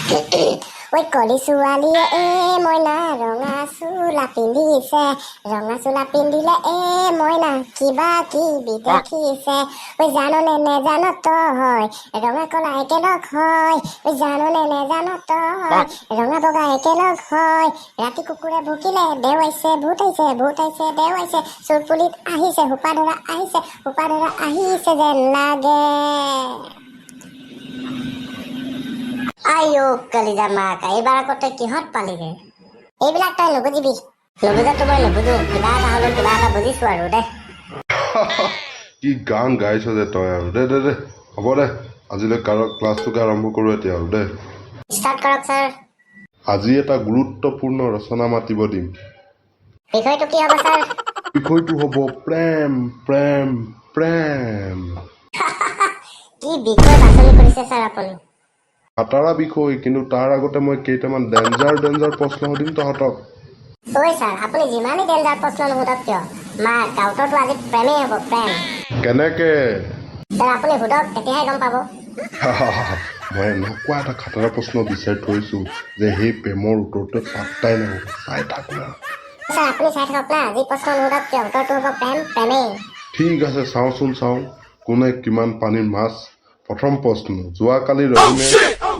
ঐ কলি ছোৱালীয়ে মইনা ৰঙা চোলা পিন্ধিছে, ৰঙা চোলা পিন্ধিলে মইনা কিবা কিবি দেখিছে। ঐ জাননে নেজান তই ৰঙা কলা একেলগ হয়, ঐ জাননে নেজান তই ৰঙা বগা একেলগ হয়। ৰাতি কুকুৰে ভুকিলে দেৱাইছে ভূত আহিছে, ভূত আহিছে দেৱাইছে, চোৰ পুলিত আহিছে সোপা ধৰা আহিছে, সোপা ধৰা আহিছে যেন লাগে। আইও কলিজা মাক, এইবাৰ আগতে কিহত পালিগে? এইবিলাক তই নুবুজিবি, নুবুজাতো মই নুবুজো, কিবা এটা হলো কিবা এটা বুজিছো আৰু দে। কি গান গাইছ যে তই আৰু দে দে দে হ'ব দে, আজিলৈ ক্লাছটোকে আৰম্ভ কৰোঁ এতিয়া আৰু দে। ষ্টাৰ্ট কৰক ছাৰ। আজি এটা গুৰুত্বপূৰ্ণ ৰচনা মাতিব দিম। বিষয়টো কি হ'ব ছাৰ? বিষয়টো হ'ব প্ৰেম প্ৰেম প্ৰেম। কি বিষয় বাছনি কৰিছে ছাৰ আপুনি? খাটাৰা বিষয়, কিন্তু তাৰ আগতে মই কেইটামান ডেঞ্জাৰ প্ৰশ্ন সুধিম তহঁতক। ঐ ছাৰ, আপুনি যিমানেই ডেঞ্জাৰ প্ৰশ্ন নুসুধক কিয়, মাৰ গাঁৱততো আজি প্ৰেমেই হ'ব, প্ৰেম। কেনেকে? ছাৰ আপুনি সোধক, তেতিয়াহে গম পাব। মই এনেকুৱা এটা খাটাৰা প্ৰশ্ন বিচাৰি থৈছো যে সেই প্ৰেমৰ উত্তৰটোৱে পাত্তাই নাপাব। চাই থাক না। ছাৰ আপুনি চাই থাকক না, যি প্ৰশ্ন নুসুধক কিয় উত্তৰটো হ'ব প্ৰেম প্ৰেমেই। ঠিক আছে, চাওঁচোন চাওঁ কোনে কিমান পানীৰ মাছ। প্ৰথম প্ৰশ্ন, যোৱাকালি ৰহিমে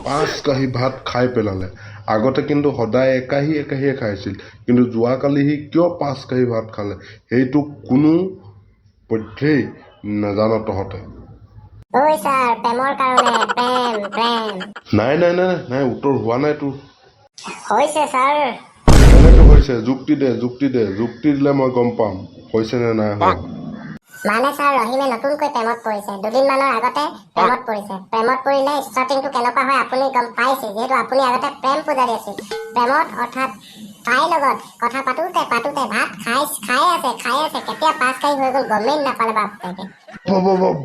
5 কাঁহী ভাত খাই পেলালে। আগতে কিন্তু সদায় একাহীয়ে খাইছিল, কিন্তু যোৱাকালি সি কিয় 5 কাঁহী ভাত খালে সেইটো কোনো পধ্যেই নাজান তহঁতে। ঐ ছাৰ, প্ৰেমৰ কাৰণে, প্ৰেম প্ৰেম। নাই উত্তৰ হোৱা নাই তোৰ। হৈছে ছাৰ। কেনেকে হৈছে? যুক্তি দে, যুক্তি দিলে মই গম পাম হৈছে নে নাই হোৱা। মানে ছাৰ, ৰহিমে নতুনকৈ প্ৰেমত পৰিছে, দুদিনমানৰ আগতে প্ৰেমত পৰিছে। প্ৰেমত পৰিলে ষ্টাৰ্টিংটো কেনেকুৱা হয় আপুনি গম পাইছে, যিহেতু আপুনি আগতে প্ৰেম পূজাৰী আছিল। প্ৰেমত অৰ্থাৎ তাইৰ লগত কথা পাতোতে ভাত খাই আছে, কেতিয়া 5 কাঁহী হৈ গ'ল গমেই নাপালে বাপেকে।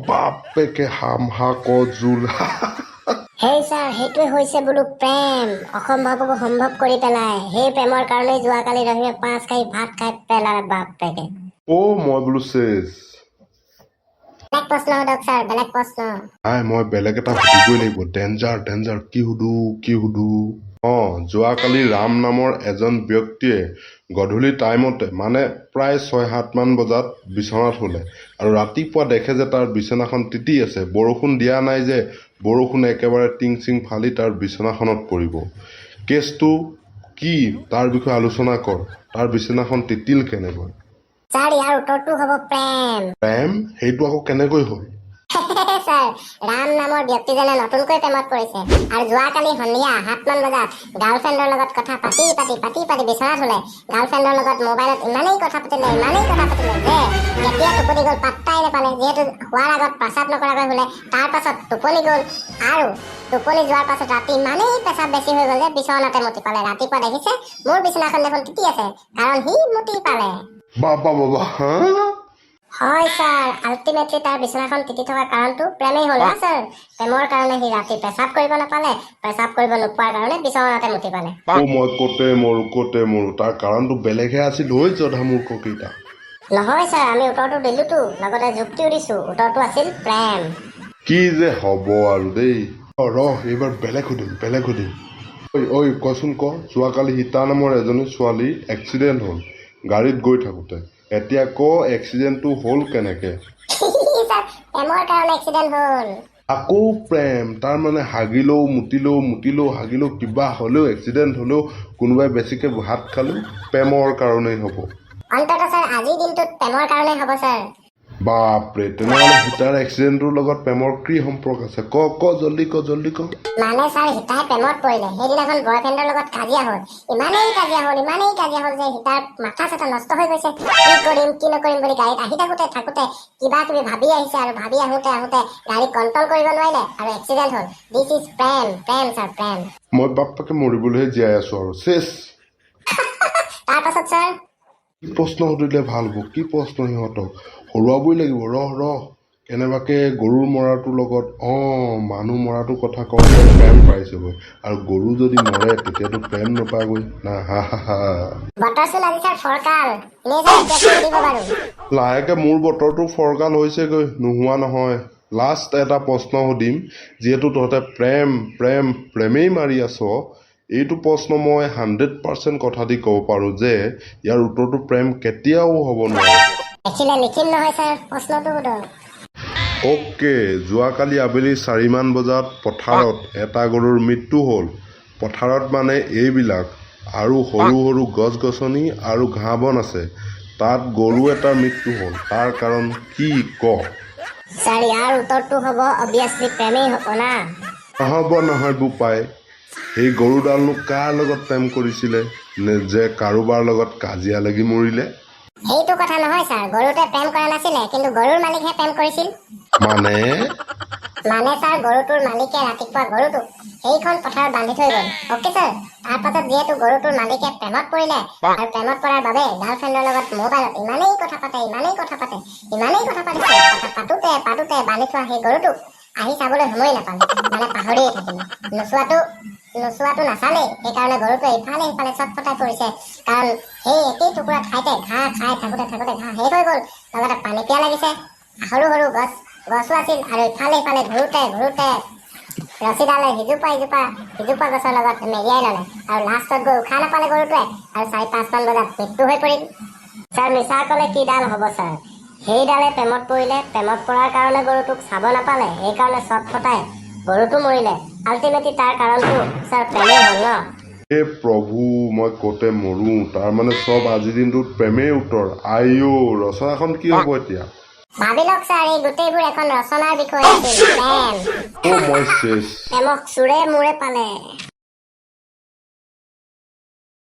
বাপেকে হামহা ক জোল। সেই ছাৰ, সেইটোৱে হৈছে বোলো প্ৰেম, অসম্ভৱকো সম্ভৱ কৰি পেলাই। সেই প্ৰেমৰ কাৰণেই যোৱাকালি ৰহিমে 5 কাঁহী ভাত খাই পেলালে বাপেকে। মই বোলো চেছ। বেলেগ প্ৰশ্ন সোধক ছাৰ, বেলেগ প্ৰশ্ন। মই বেলেগ এটা সুধিবই লাগিব। ডেঞ্জাৰ। কি সুধো? যোৱাকালি ৰাম নামৰ এজন ব্যক্তিয়ে গধূলি টাইমতে মানে প্ৰায় 6-7 মান বজাত বিচনাত শুলে আৰু ৰাতিপুৱা দেখে যে তাৰ বিচনাখন তিতি আছে। বৰষুণ দিয়া নাই যে, বৰষুণে একেবাৰে টিং চিং ফালি তাৰ বিচনাখনত পৰিব। কেছটো কি তাৰ বিষয়ে আলোচনা কৰ। তাৰ বিচনাখন তিতিল কেনেকৈ? ছাৰ, ইয়াৰ উত্তৰটো হ'ব প্ৰেম। প্ৰেম? সেইটো আকৌ কেনেকৈ হ'ল? ছাৰ, ৰাম নামৰ ব্যক্তিজনে নতুনকৈ প্ৰেমত পৰিছে আৰু যোৱাকালি সন্ধিয়া 7 মান বজাত গাৰ্লফ্ৰেণ্ডৰ লগত কথা পাতি বিচনাত শুলে। গাৰ্লফ্ৰেণ্ডৰ লগত মোবাইলত ইমানেই কথা পাতিলে যে কেতিয়া টোপনি গ'ল পাত্তাই নাপালে। যিহেতু শোৱাৰ আগত প্ৰস্ৰাৱ নকৰাকৈ শুলে, তাৰ পাছত টোপনি গ'ল আৰু টোপনি যোৱাৰ পাছত ৰাতি ইমানেই পেচাব বেছি হৈ গ'ল যে বিচনাতে মুতি পালে। ৰাতিপুৱা দেখিছে মোৰ বিচনাখন দেখোন তিতি আছে, কাৰণ সি মুতি পালে। হয় ছাৰ, আল্টিমেটলি তাৰ বিচনাখন তিতি থকা কাৰণটো প্ৰেমেই হ'ল না ছাৰ। প্ৰেমৰ কাৰণে সি ৰাতি পেচাব কৰিব নাপালে, পেচাব কৰিব নোপোৱাৰ কাৰণে বিচনাতে মুতি পালে। মই কতে মৰো তাৰ কাৰণটো বেলেগহে আছিল। হৈ জধা মূৰ্খ কেইটা। নহয় ছাৰ, আমি উত্তৰটো দিলোতো, লগতে যুক্তিও দিছো। উত্তৰটো আছিল প্ৰেম। কি যে হ'ব আৰু দেই। এইবাৰ বেলেগ সুধিম। ঐ কচোন ক, যোৱাকালি সীতা নামৰ এজনী ছোৱালী এক্সিডেণ্ট হ'ল গাড়ীত গৈ থাকোতে। এতিয়া ক এক্সিডেণ্টটো হ'ল কেনেকে? প্ৰেমৰ কাৰণে এক্সিডেণ্ট হ'ল। আকৌ প্ৰেম? তাৰ মানে হাগিলেও মুতিলেও হাগিলেও কিবা হ'লেও এক্সিডেণ্ট হ'লেও কোনোবাই বেছিকে ভাত খালেও প্ৰেমৰ কাৰণেই হ'ব। অন্ততঃ ছাৰ, আজিৰ দিনটোত প্ৰেমৰ কাৰণেই হ'ব ছাৰ। বাপৰে, তেনেহ'লে সীতাৰ এক্সিডেণ্টৰ লগত প্ৰেমৰ কি সম্পৰ্ক আছে? ক জল্দি ক। মানে ছাৰ, সীতাই প্ৰেমত পৰিলে। সেইদিনাখন বয়ফ্ৰেণ্ডৰ লগত কাজিয়া হ'ল, ইমানেই কাজিয়া হ'ল যে সীতাৰ মাথা চাথা নষ্ট হৈ গৈছে। কি কৰিম কি নকৰিম বুলি গাড়ীত আহি থাকোতে কিবা কিবি ভাবি আহিছে আৰু ভাবি আহোতে গাড়ী কণ্ট্ৰল কৰিব নোৱাৰিলে আৰু এক্সিডেণ্ট হ'ল। দিছ ইজ প্ৰেম ছাৰ, প্ৰেম। মই বাপেকে মৰিবলৈহে জীয়াই আছো আৰু চেছ। তাৰ পাছত ছাৰ, কি প্ৰশ্ন সুধিলে ভাল হ'ব? কি প্ৰশ্ন সিহঁতক হৰুৱাবই লাগিব। ৰহ কেনেবাকে গৰুৰ মৰাটোৰ লগত মানুহ মৰাটোৰ কথা কওঁতে প্ৰেম পাইছেগৈ, আৰু গৰু যদি মৰে তেতিয়াতো প্ৰেম নাপাগৈ না। বতৰ চোন আজি ছাৰ ফৰকাল। লাহেকে মোৰ বতৰটো ফৰকাল হৈছেগৈ, নোহোৱা নহয়। লাষ্ট এটা প্ৰশ্ন সুধিম, যিহেতু তহঁতে প্ৰেমেই মাৰি আছ, এইটো প্ৰশ্ন মই 100% কথা দি ক'ব পাৰোঁ যে ইয়াৰ উত্তৰটো প্ৰেম কেতিয়াও হ'ব নোৱাৰে। দেখিলে লিখিম নহয় ছাৰ, প্ৰশ্নটো সোধক। অ'কে, যোৱাকালি আবেলি 4মান বজাত পথাৰত এটা গৰুৰ মৃত্যু হ'ল। পথাৰত মানে এইবিলাক আৰু সৰু সৰু গছ গছনি আৰু ঘাঁহ বন আছে, তাত গৰু এটাৰ মৃত্যু হ'ল, তাৰ কাৰণ কি ক? ছাৰ ইয়াৰ উত্তৰটো হ'ব অবভিয়াছলি প্ৰেমেই হ'ব না। নহয় বোপাই, সেই গৰুডালনো কাৰ লগত প্ৰেম কৰিছিলে নে যে কাৰোবাৰ লগত কাজিয়া লাগি মৰিলে? সেইটো কথা নহয় ছাৰ, গৰুটোৱে প্ৰেম কৰা নাছিলে, কিন্তু গৰুৰ মালিকহে প্ৰেম কৰিছিল। মানে ছাৰ গৰুটোৰ মালিকে ৰাতিপুৱা গৰুটোক সেইখন পথাৰত বান্ধি থৈ গ'ল। অ'কে ছাৰ, তাৰপাছত যিহেতু গৰুটোৰ মালিকে প্ৰেমত পৰিলে আৰু প্ৰেমত পৰাৰ বাবে গাৰ্লফ্ৰেণ্ডৰ লগত মোবাইলত ইমানেই কথা পাতিছে, পাতোতে বান্ধি থোৱা সেই গৰুটোক আহি চাবলৈ সময় নাপালে, মানে পাহৰিয়ে থাকিলে। নোচোৱাটো নাচালেই, সেইকাৰণে গৰুটোৱে ইফালে সিফালে চটফটাই পৰিছে, কাৰণ সেই একেই টুকুৰা ঠাইতে ঘাঁহ খাই থাকোতে ঘাঁহ শেষ হৈ গ'ল, লগতে পানী পিয়া লাগিছে, সৰু সৰু গছো আছিল, আৰু ইফালে সিফালে ঘূৰোতে ৰছীডালে সিজোপা গছৰ লগত মেৰিয়াই ল'লে, আৰু লাষ্টত গৈ উশাহ নাপালে গৰুটোৱে, আৰু 4-5মান বজাত মৃত্যু হৈ পৰিল। ছাৰ মিছা ক'লে কিডাল হ'ব ছাৰ, সেইডালে প্ৰেমত পৰিলে, প্ৰেমত পৰাৰ কাৰণে গৰুটোক চাব নাপালে, সেইকাৰণে চটফটাই গৰুটো মৰিলে। আল্টিমেটলি তাৰ কাৰণটো ছাৰ প্ৰেমেই হ'ল ন। হে প্ৰভু, মই ক'তে মৰো, তাৰমানে চব আজিৰ দিনটোত প্ৰেমেই উত্তৰ। আইঅ, ৰচনাখন কি হ'ব এতিয়া? ভাবি লওক ছাৰ, এই গোটেইবোৰ এখন ৰচনাৰ বিষয়ে আছিল, প্ৰেম। মই চেছ। প্ৰেমক চোৰে মোৰে পালে।